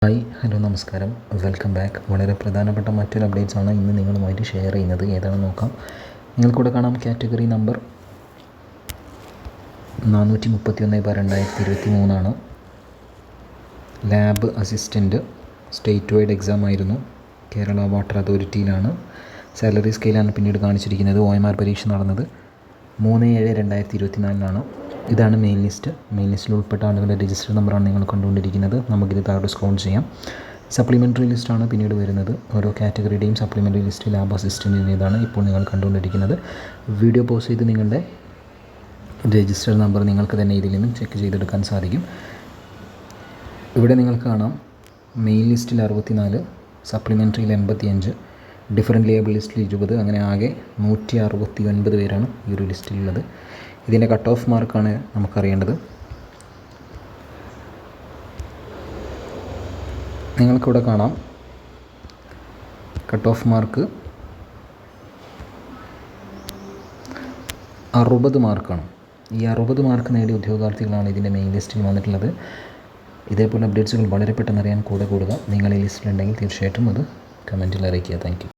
Hi hello നമസ്കാരം, welcome back. വളരെ പ്രധാനപ്പെട്ട മറ്റൊരു അപ്ഡേറ്റ്സാണ് ഇന്ന് നിങ്ങളുമായിട്ട് ഷെയർ ചെയ്യുന്നത്. ഏതാണെന്ന് നോക്കാം. നിങ്ങൾക്കിവിടെ കാണാം category number 431/2023 lab assistant state wide exam ആയിരുന്നു. കേരള വാട്ടർ അതോറിറ്റിയിലാണ്. സാലറി സ്കെയിലാണ് പിന്നീട് കാണിച്ചിരിക്കുന്നത്. OMR പരീക്ഷ നടന്നത് 3/7/2024 ഇതാണ് മെയിൻ ലിസ്റ്റ്. മെയിൻ ലിസ്റ്റിൽ ഉൾപ്പെട്ട ആളുകളുടെ രജിസ്റ്റർ നമ്പറാണ് നിങ്ങൾ കണ്ടുകൊണ്ടിരിക്കുന്നത്. നമുക്കിത് താഴെ സ്ക്രോൾ ചെയ്യാം. സപ്ലിമെൻ്ററി ലിസ്റ്റാണ് പിന്നീട് വരുന്നത്. ഓരോ കാറ്റഗറിയുടെയും സപ്ലിമെൻ്ററി ലിസ്റ്റ് ലാബ് അസിസ്റ്റൻറ്റിൻ്റേതാണ് ഇപ്പോൾ നിങ്ങൾ കണ്ടുകൊണ്ടിരിക്കുന്നത്. വീഡിയോ പോസ് ചെയ്ത് നിങ്ങളുടെ രജിസ്റ്റർ നമ്പർ നിങ്ങൾക്ക് തന്നെ ഇതിൽ നിന്നും ചെക്ക് ചെയ്തെടുക്കാൻ സാധിക്കും. ഇവിടെ നിങ്ങൾക്ക് കാണാം മെയിൻ ലിസ്റ്റിൽ 64, സപ്ലിമെൻ്ററിയിൽ 85, ഡിഫറൻറ്റ് ലേബിൾ ലിസ്റ്റിൽ 20, അങ്ങനെ ആകെ 169 പേരാണ് ഈ ഒരു ലിസ്റ്റിലുള്ളത്. ഇതിൻ്റെ കട്ട് ഓഫ് മാർക്കാണ് നമുക്കറിയേണ്ടത്. നിങ്ങൾക്കിവിടെ കാണാം കട്ട് ഓഫ് മാർക്ക് 60 മാർക്കാണ്. ഈ 60 മാർക്ക് നേടിയ ഉദ്യോഗാർത്ഥികളാണ് ഇതിൻ്റെ മെയിൻ ലിസ്റ്റിൽ വന്നിട്ടുള്ളത്. ഇതേപോലെ അപ്ഡേറ്റ്സുകൾ വളരെ പെട്ടെന്ന് അറിയാൻ കൂടെ കൂടുക. നിങ്ങൾ ഈ ലിസ്റ്റിലുണ്ടെങ്കിൽ തീർച്ചയായിട്ടും അത് കമൻറ്റിൽ അറിയിക്കുക. Thank you.